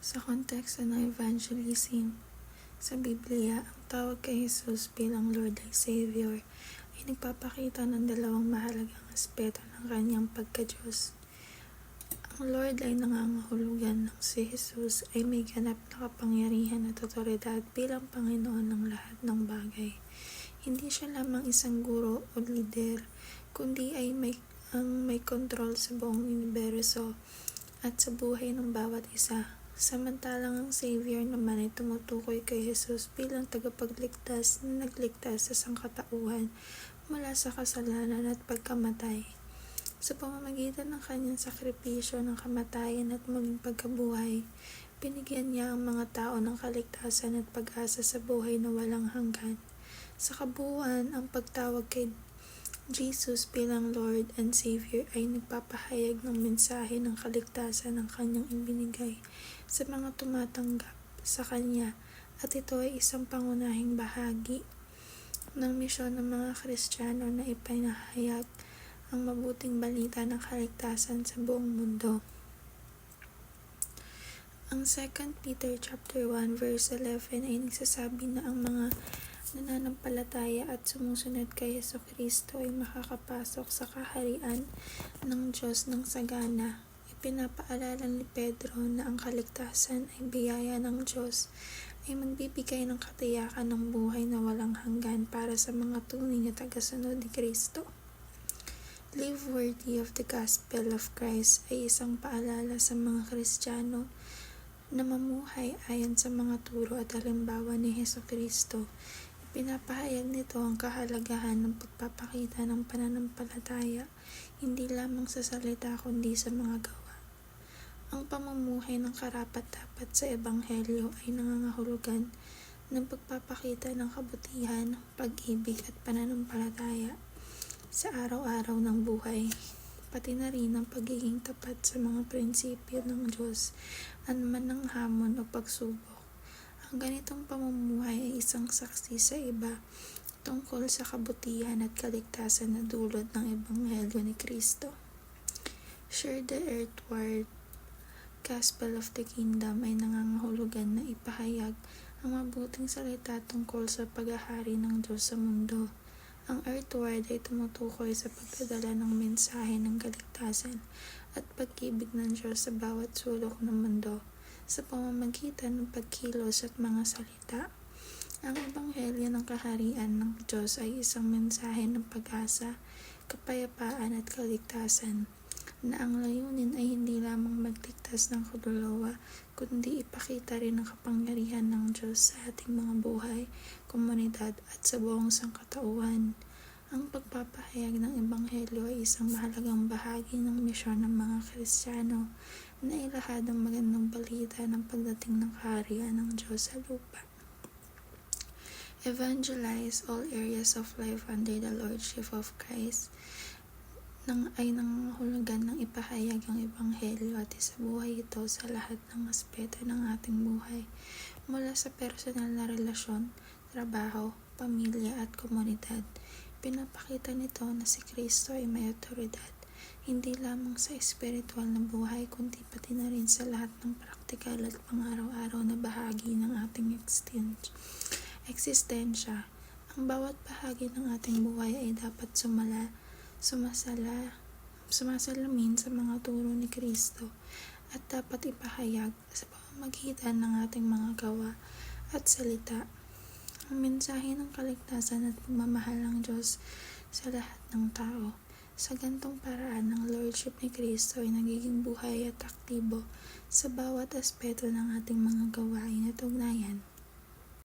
Sa konteksto ng evangelism sa Biblia, ang tawag kay Jesus bilang Lord ay Savior ay nagpapakita ng dalawang mahalagang aspeto ng kanyang pagka-Diyos. Ang Lord ay nangangahulugan ng si Jesus ay may ganap na kapangyarihan at otoridad bilang Panginoon ng lahat ng bagay. Hindi siya lamang isang guro o lider, kundi ay may kontrol sa buong universo at sa buhay ng bawat isa. Samantalang ang Savior naman ay tumutukoy kay Jesus bilang tagapagligtas na nagligtas sa sangkatauhan mula sa kasalanan at pagkamatay. Sa pamamagitan ng kanyang sakripisyo ng kamatayan at muling pagkabuhay, binigyan niya ang mga tao ng kaligtasan at pag-asa sa buhay na walang hanggan. Sa kabuuan, ang pagtawag kay Jesus bilang Lord and Savior ay nagpapahayag ng mensahe ng kaligtasan ng kanyang ibinigay sa mga tumatanggap sa kanya, at ito ay isang pangunahing bahagi ng misyon ng mga Kristiyano na ipinahayag ang mabuting balita ng kaligtasan sa buong mundo. Ang 2 Peter chapter 1 verse 11 ay nagsasabi na ang mga nananampalataya at sumusunod kay Jesucristo ay makakapasok sa kaharian ng Diyos ng sagana. Ipinapaalala ni Pedro na ang kaligtasan ay biyaya ng Diyos ay magbibigay ng katiyakan ng buhay na walang hanggan para sa mga tunay na tagasunod ni Kristo. Live worthy of the gospel of Christ ay isang paalala sa mga Kristiyano na mamuhay ayon sa mga turo at halimbawa ni Jesucristo. Pinapahayag nito ang kahalagahan ng pagpapakita ng pananampalataya, hindi lamang sa salita kundi sa mga gawa. Ang pamumuhay ng karapat-dapat sa Ebanghelyo ay nangangahulugan ng pagpapakita ng kabutihan, pag-ibig at pananampalataya sa araw-araw ng buhay, pati na rin ang pagiging tapat sa mga prinsipyo ng Diyos, anuman ng hamon o pagsubok. Ang ganitong pamumuhay ay isang saksi sa iba tungkol sa kabutihan at kaligtasan na dulot ng Ebanghelyo ni Kristo. Share the earthward gospel of the kingdom ay nangangahulugan na ipahayag ang mabuting salita tungkol sa paghahari ng Diyos sa mundo. Ang earthward ay tumutukoy sa pagdadala ng mensahe ng kaligtasan at pag-ibig ng Diyos sa bawat sulok ng mundo sa pamamagitan ng pagkilos at mga salita. Ang Ebanghelyo ng Kaharian ng Diyos ay isang mensahe ng pag-asa, kapayapaan at kaligtasan, na ang layunin ay hindi lamang magligtas ng kaluluwa, kundi ipakita rin ang kapangyarihan ng Diyos sa ating mga buhay, komunidad at sa buong sangkatauhan. Ang pagpapahayag ng Ebanghelyo ay isang mahalagang bahagi ng misyon ng mga Kristiyano na ilahad ang magandang balita ng pagdating ng kaharian ng Diyos sa lupa. Evangelize all areas of life under the Lordship of Christ ay nangangahulugan ng ipahayag ang Ebanghelyo at isabuhay ito sa lahat ng aspeto ng ating buhay, mula sa personal na relasyon, trabaho, pamilya at komunidad. Pinapakita nito na si Kristo ay may otoridad, hindi lamang sa espiritual na buhay kundi pati na rin sa lahat ng praktikal at pang-araw-araw na bahagi ng ating eksistensya. Ang bawat bahagi ng ating buhay ay dapat sumasalamin sa mga turo ni Kristo at dapat ipahayag sa pamamagitan ng ating mga gawa at salita ang mensahe ng kaligtasan at pagmamahal ng Diyos sa lahat ng tao. Sa gantong paraan, ang Lordship ni Kristo ay nagiging buhay at aktibo sa bawat aspeto ng ating mga gawain at ugnayan.